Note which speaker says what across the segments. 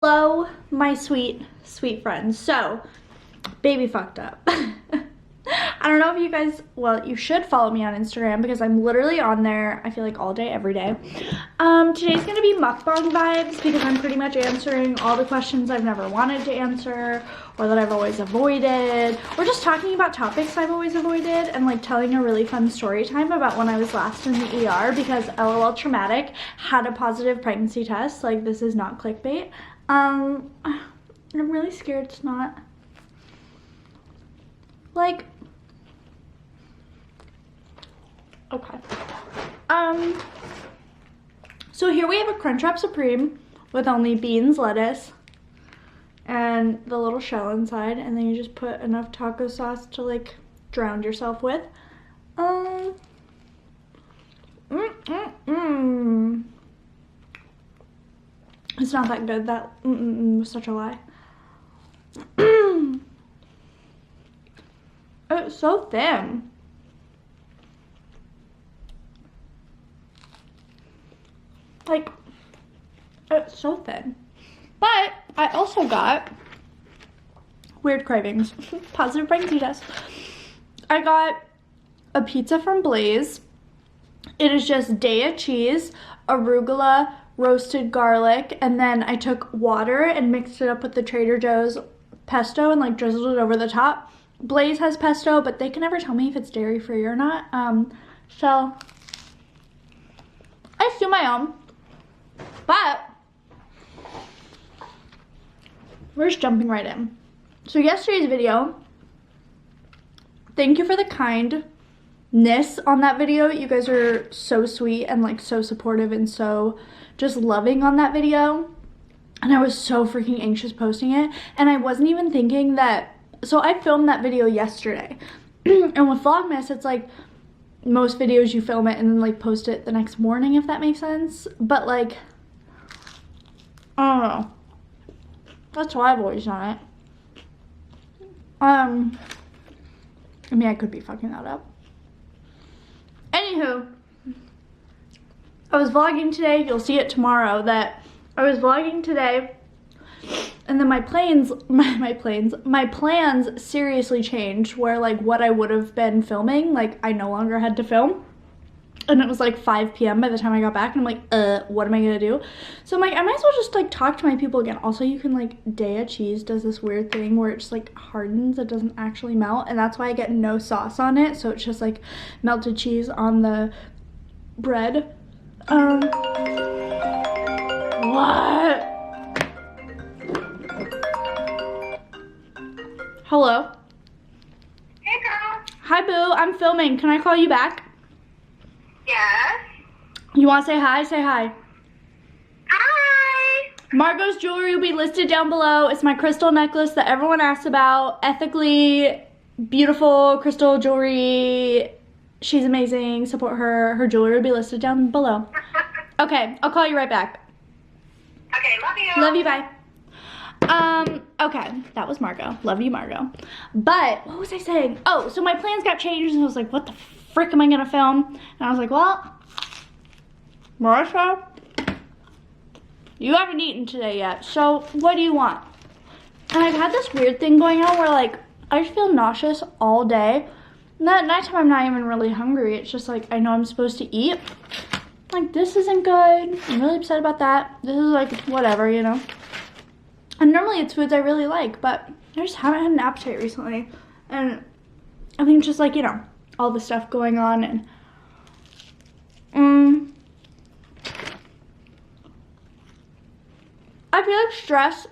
Speaker 1: Hello, my sweet friends. So, baby fucked up. I don't know if you guys, well, you should follow me on Instagram because I'm literally on there, I feel like all day, every day. Today's gonna be mukbang vibes because I'm pretty much answering all the questions I've never wanted to answer or that I've always avoided, or just talking about topics I've always avoided and like telling a really fun story time about when I was last in the ER because LOL traumatic, had a positive pregnancy test. Like, this is not clickbait. I'm really scared it's not. Like, okay. So here we have a Crunchwrap Supreme with only beans, lettuce, and the little shell inside, and then you just put enough taco sauce to like drown yourself with. It's not that good. That was such a lie. It's so thin. Like, it's so thin. But I also got weird cravings. Positive pregnancy test. I got a pizza from Blaze. It is just Daya cheese, arugula, roasted garlic, and then I took water and mixed it up with the Trader Joe's pesto and like drizzled it over the top. Blaze has pesto, but they can never tell me if it's dairy free or not. So I just do my own. But we're just jumping right in. So yesterday's video, thank you for the kindness on that video. You guys are so sweet and like so supportive and so just loving on that video. And I was so freaking anxious posting it. And I wasn't even thinking that, so I filmed that video yesterday. And with VLOGMAS, it's like most videos you film it and then like post it the next morning, if that makes sense. But like, I don't know. That's why I've always done it. I mean, I could be fucking that up. Anywho, I was vlogging today. You'll see it tomorrow that I was vlogging today, and then my plans seriously changed, where like what I would have been filming, like I no longer had to film. And it was like 5 p.m. by the time I got back, and I'm like, what am I gonna do? So I'm like, I might as well just like talk to my people again. Also, you can like, Daya cheese does this weird thing where it just like hardens, it doesn't actually melt, and that's why I get no sauce on it. So it's just like melted cheese on the bread. What? Hello?
Speaker 2: Hey girl.
Speaker 1: Hi boo, I'm filming. Can I call you back?
Speaker 2: Yes.
Speaker 1: You want to say hi? Say hi.
Speaker 2: Hi.
Speaker 1: Margot's jewelry will be listed down below. It's my crystal necklace that everyone asks about. Ethically beautiful crystal jewelry. She's amazing. Support her. Her jewelry will be listed down below. Okay, I'll call you right back.
Speaker 2: Okay, love you.
Speaker 1: Love you, bye. Okay, that was Margot. Love you, Margot. But, what was I saying? Oh, so my plans got changed, and I was like, what the frick am I gonna film? And I was like, well, Marissa, you haven't eaten today yet, so what do you want? And I've had this weird thing going on where, like, I just feel nauseous all day. And at nighttime, I'm not even really hungry. It's just like, I know I'm supposed to eat. Like, this isn't good. I'm really upset about that. This is like, whatever, you know? And normally it's foods I really like, but I just haven't had an appetite recently. And I think it's just like, you know, all the stuff going on, and I feel like stress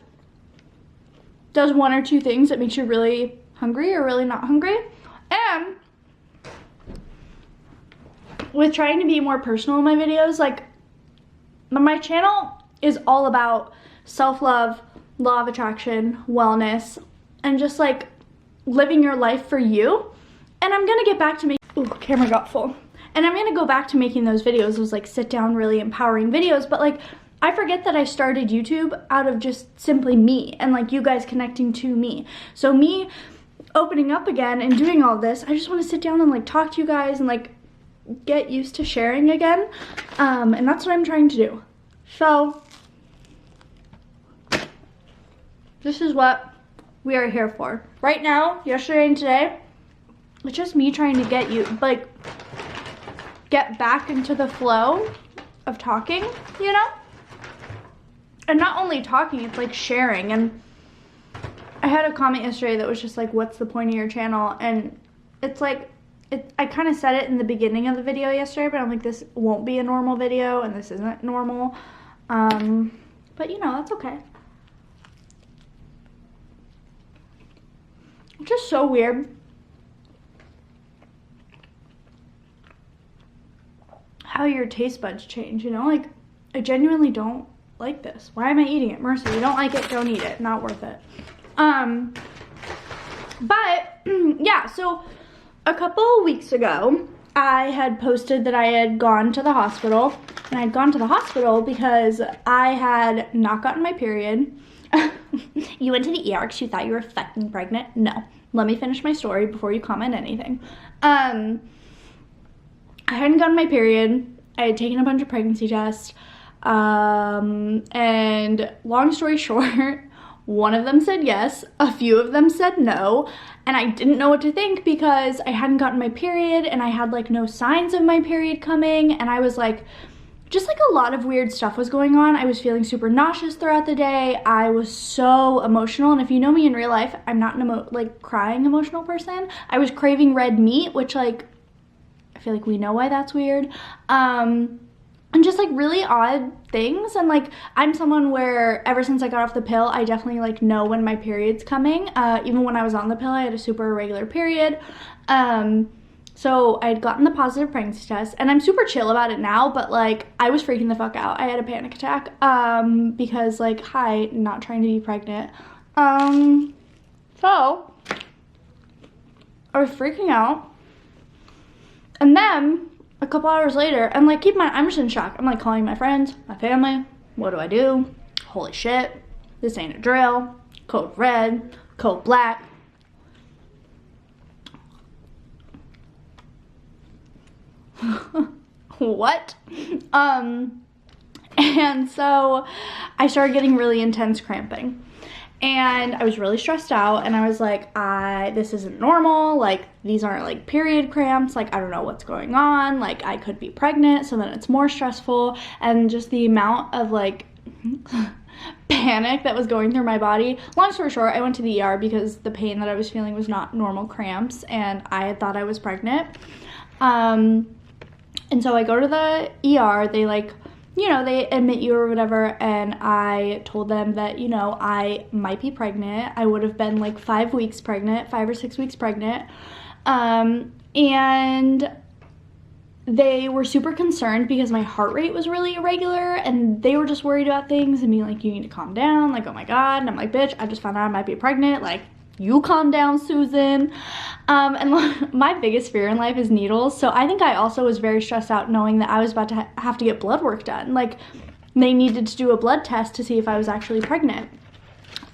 Speaker 1: does one or two things that makes you really hungry or really not hungry. And with trying to be more personal in my videos, like my channel is all about self-love, law of attraction, wellness, and just like living your life for you. And I'm gonna get back to making, ooh, camera got full. And I'm gonna go back to making those videos, those like sit down, really empowering videos. But like, I forget that I started YouTube out of just simply me and like you guys connecting to me. So me opening up again and doing all this, I just wanna sit down and like talk to you guys and like get used to sharing again. And that's what I'm trying to do. So this is what we are here for. Right now, yesterday and today, it's just me trying to get you, like, get back into the flow of talking, you know? And not only talking, it's like sharing. And I had a comment yesterday that was just like, what's the point of your channel? And it's like, I kind of said it in the beginning of the video yesterday, but I'm like, this won't be a normal video, and this isn't normal. But you know, that's okay. It's just so weird how your taste buds change, you know? Like, I genuinely don't like this. Why am I eating it? Marissa, you don't like it, don't eat it. Not worth it. But yeah, so a couple weeks ago, I had posted that I had gone to the hospital, and I had gone to the hospital because I had not gotten my period. You went to the ER because you thought you were fucking pregnant? No. Let me finish my story before you comment anything. I hadn't gotten my period. I had taken a bunch of pregnancy tests. And long story short, one of them said yes, a few of them said no, and I didn't know what to think because I hadn't gotten my period and I had like no signs of my period coming, and I was like, just like a lot of weird stuff was going on. I was feeling super nauseous throughout the day. I was so emotional, and if you know me in real life, I'm not an crying emotional person. I was craving red meat, which like, I feel like we know why that's weird. And just like really odd things. And like, I'm someone where ever since I got off the pill, I definitely like know when my period's coming. Even when I was on the pill, I had a super irregular period. So I had gotten the positive pregnancy test, and I'm super chill about it now, but like, I was freaking the fuck out. I had a panic attack, because like, hi, not trying to be pregnant. So I was freaking out. And then a couple hours later, and like, keep in mind, I'm just in shock. I'm like calling my friends, my family. What do I do? Holy shit, this ain't a drill. Code red, code black. What? And so I started getting really intense cramping. And I was really stressed out, and I was like, this isn't normal, like, these aren't like period cramps, like, I don't know what's going on, like, I could be pregnant, so then it's more stressful. And just the amount of like panic that was going through my body. Long story short, I went to the ER because the pain that I was feeling was not normal cramps, and I had thought I was pregnant. And so I go to the ER, they like, you know, they admit you or whatever, and I told them that, you know, I might be pregnant. I would have been like 5 weeks pregnant, 5 or 6 weeks pregnant. And they were super concerned because my heart rate was really irregular, and they were just worried about things and being like, you need to calm down, like, oh my God. And I'm like, bitch, I just found out I might be pregnant, like, you calm down, Susan. And my biggest fear in life is needles, so I think I also was very stressed out knowing that I was about to have to get blood work done. Like, they needed to do a blood test to see if I was actually pregnant.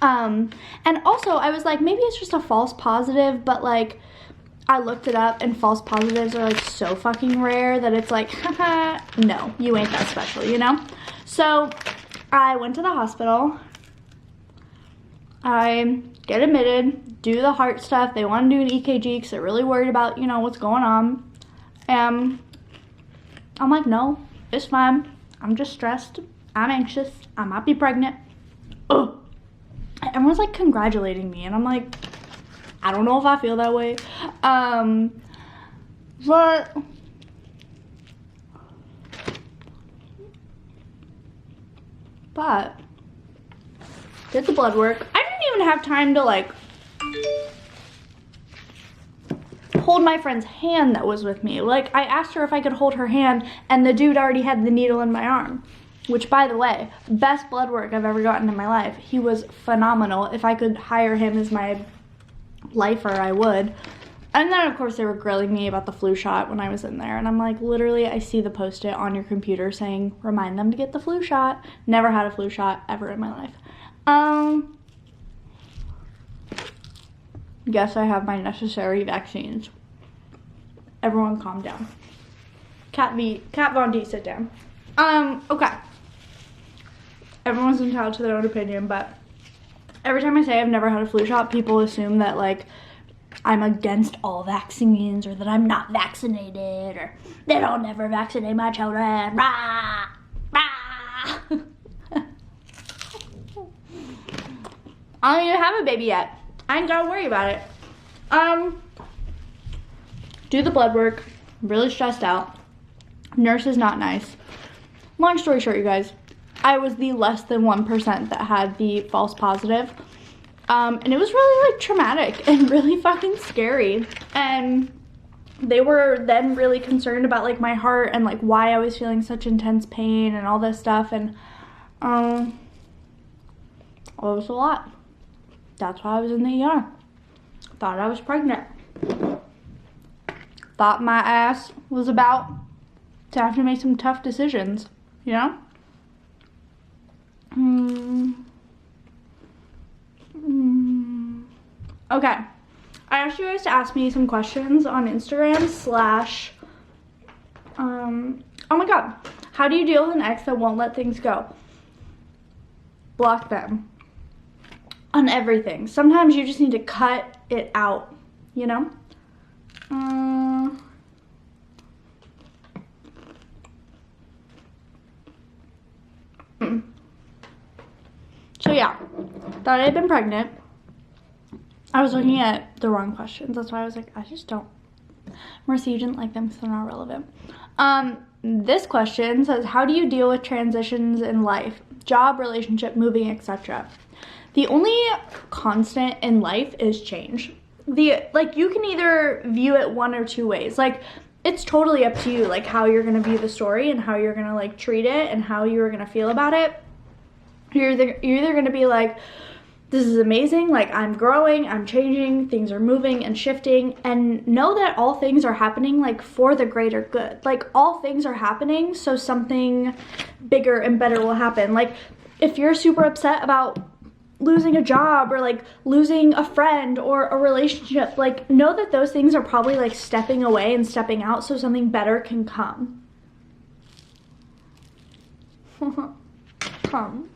Speaker 1: And also I was like, maybe it's just a false positive, but like, I looked it up, and false positives are like so fucking rare that it's like, haha, no, you ain't that special, you know? So I went to the hospital. I get admitted, do the heart stuff. They want to do an EKG because they're really worried about, you know, what's going on. And I'm like, no, it's fine. I'm just stressed. I'm anxious. I might be pregnant. Ugh. Everyone's like congratulating me, and I'm like, I don't know if I feel that way. But did the blood work. I didn't even have time to like hold my friend's hand that was with me. Like, I asked her if I could hold her hand, and the dude already had the needle in my arm. Which, by the way, best blood work I've ever gotten in my life. He was phenomenal. If I could hire him as my lifer, I would. And then, of course, they were grilling me about the flu shot when I was in there. And I'm like, literally, I see the Post-it on your computer saying, remind them to get the flu shot. Never had a flu shot ever in my life. Guess I have my necessary vaccines. Everyone calm down. Kat Von D, sit down. Okay. Everyone's entitled to their own opinion, but every time I say I've never had a flu shot, people assume that like I'm against all vaccines or that I'm not vaccinated or that I'll never vaccinate my children. Rah! Rah! I don't even have a baby yet. I ain't gotta worry about it. Do the blood work. Really stressed out. Nurse is not nice. Long story short, you guys, I was the less than 1% that had the false positive. And it was really like traumatic and really fucking scary. And they were then really concerned about like my heart and like why I was feeling such intense pain and all this stuff. And it was a lot. That's why I was in the ER. Thought I was pregnant. Thought my ass was about to have to make some tough decisions, you know? Okay. I asked you guys to ask me some questions on Instagram / oh my god. How do you deal with an ex that won't let things go? Block them. On everything. Sometimes you just need to cut it out, you know? So yeah, thought I had been pregnant. I was looking at the wrong questions. That's why I was like, I just don't. Marissa, you didn't like them because they're not relevant. This question says, how do you deal with transitions in life? Job, relationship, moving, etc. The only constant in life is change. Like you can either view it one or two ways. Like it's totally up to you, like how you're gonna view the story and how you're gonna like treat it and how you're gonna feel about it. You're either gonna be like, this is amazing, like I'm growing, I'm changing, things are moving and shifting, and know that all things are happening like for the greater good. Like all things are happening so something bigger and better will happen. Like if you're super upset about losing a job or like losing a friend or a relationship, like know that those things are probably like stepping away and stepping out so something better can come. Come.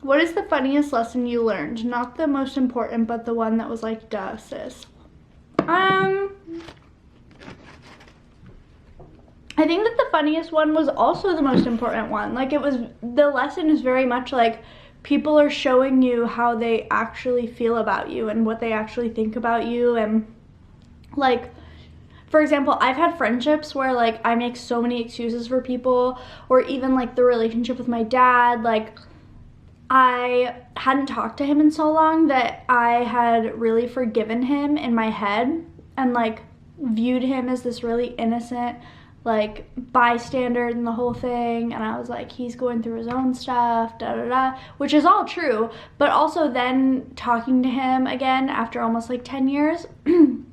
Speaker 1: What is the funniest lesson you learned? Not the most important, but the one that was like, duh, sis. I think that the funniest one was also the most important one. Like the lesson is very much like people are showing you how they actually feel about you and what they actually think about you. And like, for example, I've had friendships where like I make so many excuses for people, or even like the relationship with my dad, like I hadn't talked to him in so long that I had really forgiven him in my head and like viewed him as this really innocent like bystander in the whole thing. And I was like, he's going through his own stuff, da da da, which is all true. But also then talking to him again after almost like 10 years and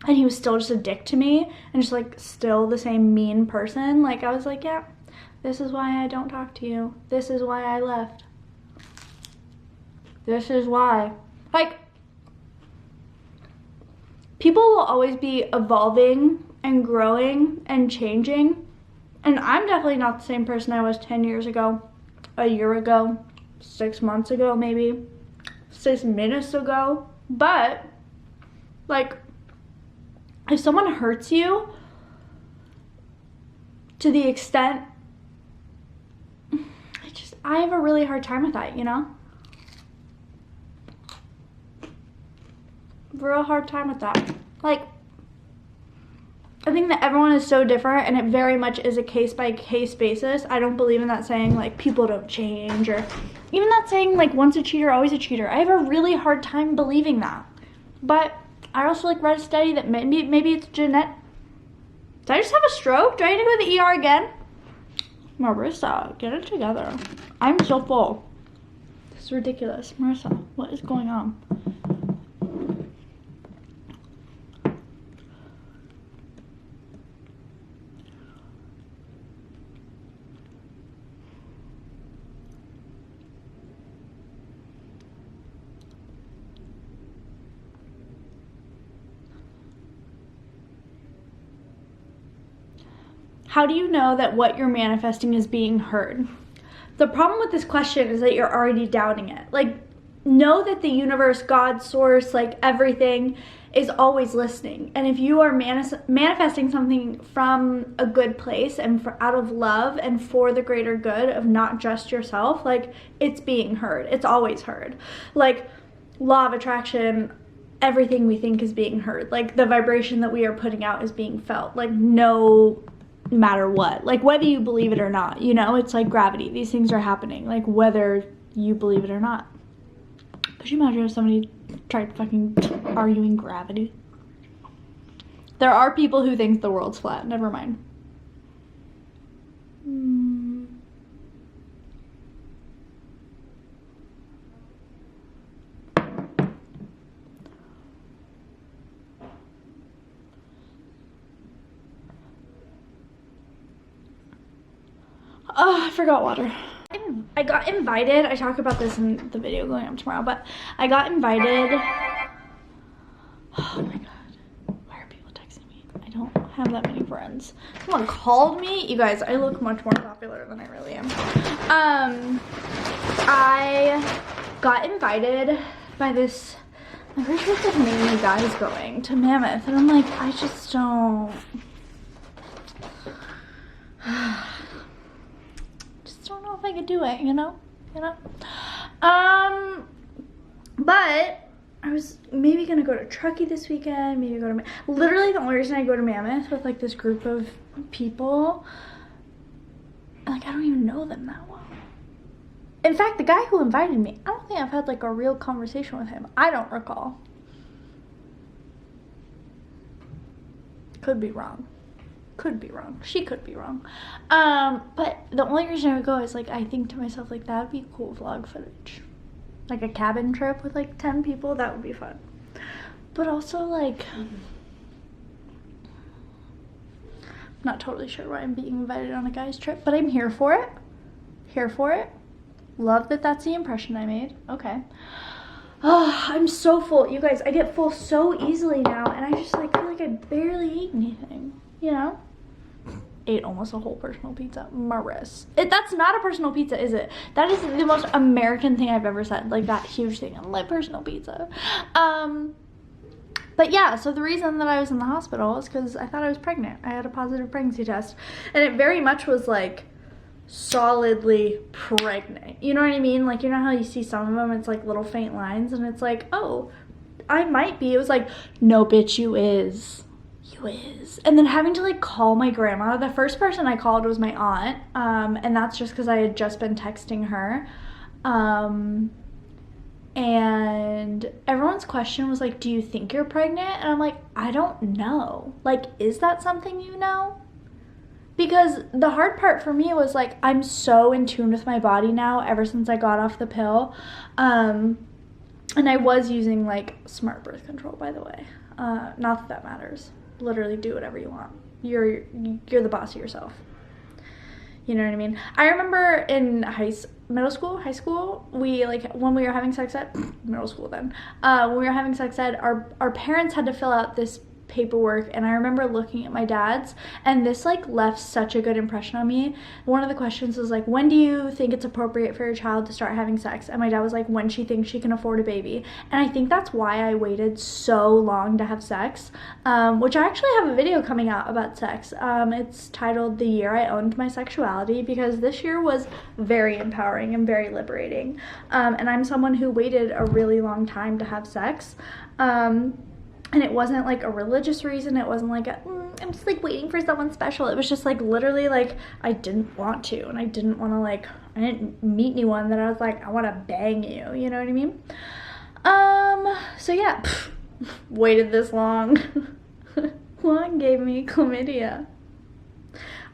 Speaker 1: he was still just a dick to me and just like still the same mean person. Like I was like, yeah, this is why I don't talk to you. This is why I left. This is why. Like, people will always be evolving and growing and changing. And I'm definitely not the same person I was 10 years ago, a year ago, 6 months ago, maybe 6 minutes ago. But, like, if someone hurts you to the extent, I have a really hard time with that, you know? Real hard time with that. Like, I think that everyone is so different and it very much is a case-by-case basis. I don't believe in that saying like people don't change, or even that saying like once a cheater, always a cheater. I have a really hard time believing that. But I also like read a study that maybe it's genetic. Did I just have a stroke? Do I need to go to the ER again? Marissa, get it together. I'm so full. This is ridiculous. Marissa, what is going on? How do you know that what you're manifesting is being heard? The problem with this question is that you're already doubting it. Like, know that the universe, God, source, like everything is always listening. And if you are manifesting something from a good place and out of love and for the greater good of not just yourself, like, it's being heard. It's always heard. Like, law of attraction, everything we think is being heard. Like, the vibration that we are putting out is being felt. Like, no matter what, like whether you believe it or not, you know, it's like gravity. These things are happening, like whether you believe it or not. Could you imagine if somebody tried fucking arguing gravity? There are people who think the world's flat. Never mind. Oh, I forgot water. I got invited. I talk about this in the video going up tomorrow, but I got invited. Oh my god. Why are people texting me? I don't have that many friends. Someone called me. You guys, I look much more popular than I really am. I got invited by this, my first group of mainly guys going to Mammoth, and I'm like, I just don't. Don't know if I could do it, you know. But I was maybe gonna go to Truckee this weekend, maybe go to literally the only reason I go to Mammoth with like this group of people, like I don't even know them that well. In fact, the guy who invited me, I don't think I've had like a real conversation with him. I don't recall. Could be wrong. Could be wrong. She could be wrong. But the only reason I would go is like, I think to myself, like, that would be cool vlog footage. Like a cabin trip with like 10 people, that would be fun. But also like, I'm not totally sure why I'm being invited on a guy's trip, but I'm here for it. Here for it. Love that that's the impression I made. Okay. Oh, I'm so full. You guys, I get full so easily now, and I just like feel like I barely ate anything, you know? Ate almost a whole personal pizza. That's not a personal pizza, is it? That is the most American thing I've ever said. Like that huge thing. I like personal pizza. But yeah, so the reason that I was in the hospital is because I thought I was pregnant. I had a positive pregnancy test, and it very much was like solidly pregnant. You know what I mean? Like, you know how you see some of them, it's like little faint lines, and it's like, oh, I might be. It was like, no, bitch, you is. And then having to like call my grandma. The first person I called was my aunt, and that's just because I had just been texting her, and everyone's question was like, do you think you're pregnant? And I'm like, I don't know. Like, is that something you know? Because the hard part for me was like, I'm so in tune with my body now ever since I got off the pill, and I was using like smart birth control, by the way. Not that matters. Literally do whatever you want. You're the boss of yourself. You know what I mean? I remember in high school, we like when we were having sex ed, middle school then, when we were having sex ed, our parents had to fill out this paperwork, and I remember looking at my dad's, and this like left such a good impression on me. One of the questions was like, when do you think it's appropriate for your child to start having sex? And my dad was like, when she thinks she can afford a baby. And I think that's why I waited so long to have sex, which I actually have a video coming out about sex. It's titled The Year I Owned My Sexuality, because this year was very empowering and very liberating, and I'm someone who waited a really long time to have sex. And it wasn't like a religious reason. It wasn't like I'm just like waiting for someone special. It was just like literally like I didn't want to, and I didn't want to like, I didn't meet anyone that I was like, I want to bang you. You know what I mean? So yeah, waited this long. One gave me chlamydia.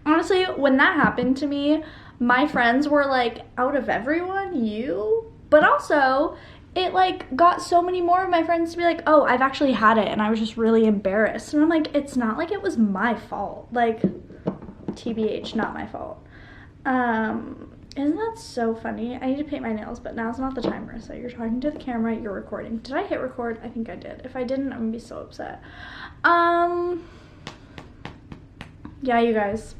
Speaker 1: Honestly, when that happened to me, my friends were like, out of everyone, you? But also, it like got so many more of my friends to be like, oh, I've actually had it, and I was just really embarrassed. And I'm like, it's not like it was my fault. Like, TBH, not my fault. Isn't that so funny? I need to paint my nails, but now's not the time, Marissa. You're talking to the camera, you're recording. Did I hit record? I think I did. If I didn't, I'm gonna be so upset. Yeah, you guys.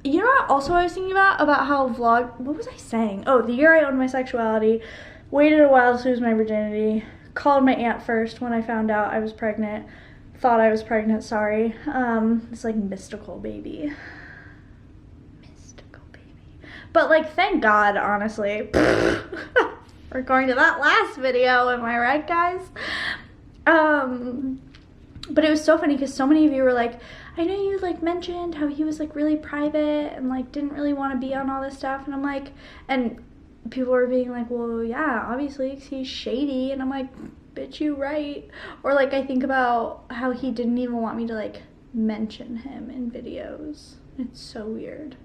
Speaker 1: You know what also I was thinking about how what was I saying? Oh, the year I owned my sexuality, waited a while to lose my virginity, called my aunt first when I found out I was pregnant, thought I was pregnant, sorry. It's like mystical baby. Mystical baby. But like, thank God, honestly. We're going to that last video, am I right, guys? But it was so funny because so many of you were like, I know you like mentioned how he was like really private and like didn't really want to be on all this stuff, and I'm like, and people were being like, well, yeah, obviously 'cause he's shady, and I'm like, bitch, you right. Or like, I think about how he didn't even want me to like mention him in videos. It's so weird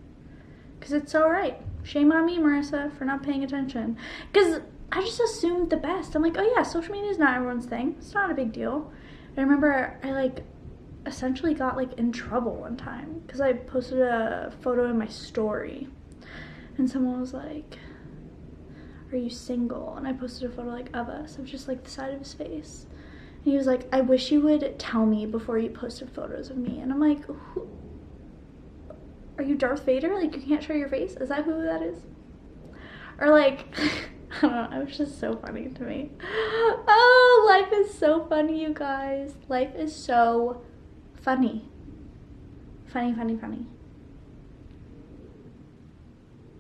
Speaker 1: because it's so right. Shame on me, Marissa, for not paying attention, because I just assumed the best. I'm like, oh yeah, social media is not everyone's thing, it's not a big deal. I remember I like essentially got like in trouble one time because I posted a photo in my story and someone was like, are you single? And I posted a photo like of us, of just like the side of his face, and he was like, I wish you would tell me before you posted photos of me. And I'm like, who? Are you Darth Vader? Like, you can't show your face? Is that who that is? Or like, I don't know, it was just so funny to me. Oh, life is so funny, you guys. Life is so funny. Funny, funny, funny.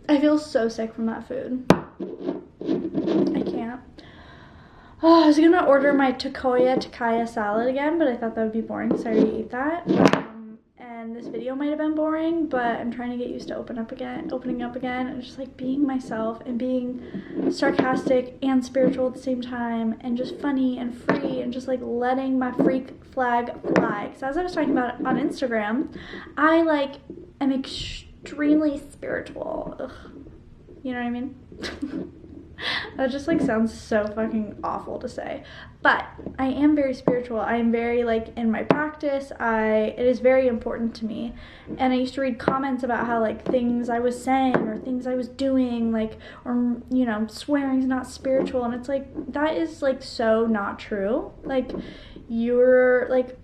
Speaker 1: I feel so sick from that food. I can't. Oh, I was gonna order my takaya salad again, but I thought that would be boring, so I already ate that. And this video might have been boring, but I'm trying to get used to opening up again, and just like being myself and being sarcastic and spiritual at the same time, and just funny and free, and just like letting my freak flag fly. Because as I was talking about on Instagram, I like am extremely spiritual. Ugh. You know what I mean? That just like sounds so fucking awful to say, but I am very spiritual. I am very like in my practice. It is very important to me, and I used to read comments about how like things I was saying or things I was doing, like, or you know, swearing is not spiritual, and it's like, that is like so not true. Like, you're like,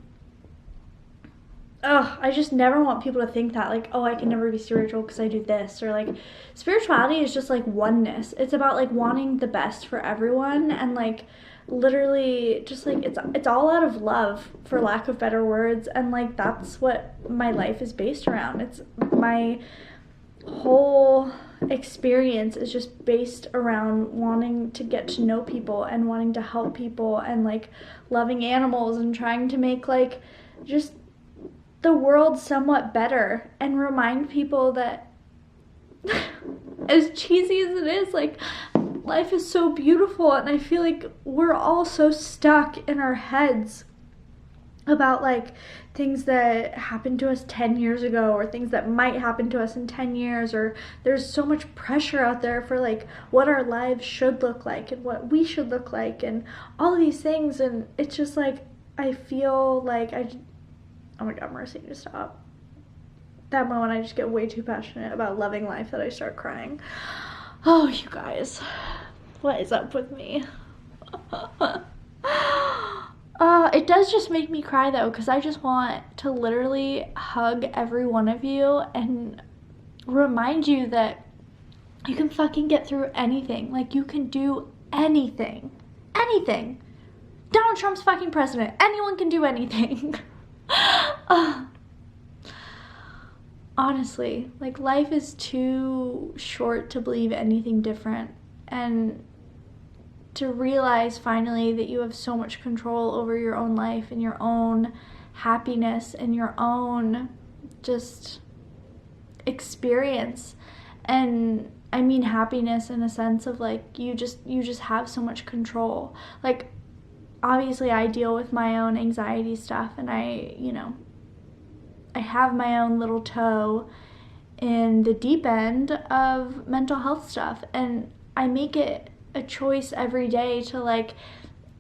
Speaker 1: ugh, I just never want people to think that, like, oh, I can never be spiritual because I do this, or like, spirituality is just like oneness. It's about like wanting the best for everyone, and like literally just like it's all out of love, for lack of better words, and like that's what my life is based around. It's my whole experience is just based around wanting to get to know people and wanting to help people and like loving animals and trying to make like just the world somewhat better and remind people that as cheesy as it is, like, life is so beautiful, and I feel like we're all so stuck in our heads about like things that happened to us 10 years ago, or things that might happen to us in 10 years, or there's so much pressure out there for like what our lives should look like and what we should look like and all of these things, and it's just like, I feel like oh my god, Marissa, you need to stop. That moment I just get way too passionate about loving life that I start crying. Oh, you guys, what is up with me? It does just make me cry though, because I just want to literally hug every one of you and remind you that you can fucking get through anything. Like, you can do anything. Anything. Donald Trump's fucking president. Anyone can do anything. Honestly, like, life is too short to believe anything different, and to realize finally that you have so much control over your own life and your own happiness and your own just experience. And I mean happiness in a sense of like, you just have so much control. Like, obviously I deal with my own anxiety stuff, and I have my own little toe in the deep end of mental health stuff, and I make it a choice every day to like,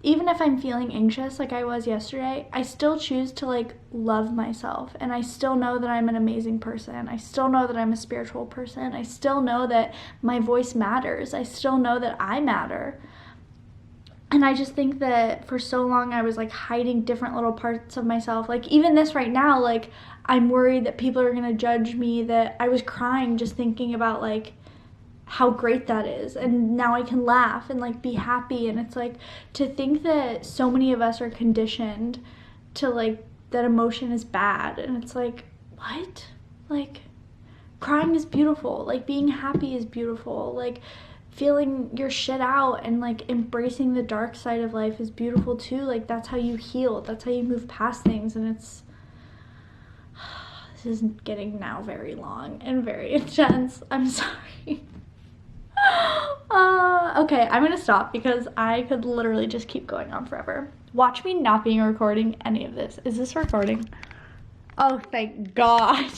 Speaker 1: even if I'm feeling anxious like I was yesterday, I still choose to like love myself, and I still know that I'm an amazing person. I still know that I'm a spiritual person. I still know that my voice matters. I still know that I matter. And I just think that for so long I was like hiding different little parts of myself. Like even this right now, like I'm worried that people are gonna judge me that I was crying just thinking about like how great that is. And now I can laugh and like be happy. And it's like to think that so many of us are conditioned to like that emotion is bad. And it's like, what? Like crying is beautiful. Like being happy is beautiful. Like feeling your shit out and like embracing the dark side of life is beautiful too. Like that's how you heal. That's how you move past things. And it's this is getting now very long and very intense. I'm sorry. Okay, I'm gonna stop because I could literally just keep going on forever. Watch me not being recording any of this. Is this recording? Oh, thank God.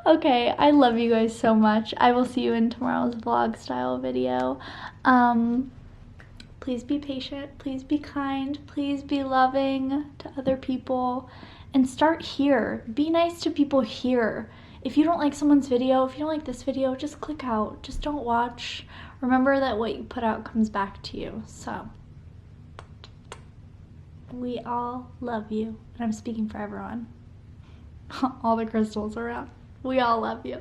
Speaker 1: Okay, I love you guys so much. I will see you in tomorrow's vlog style video. Please be patient, please be kind, please be loving to other people, and start here. Be nice to people here. If you don't like someone's video, if you don't like this video, just click out. Just don't watch. Remember that what you put out comes back to you. So, we all love you. And I'm speaking for everyone. All the crystals around. We all love you.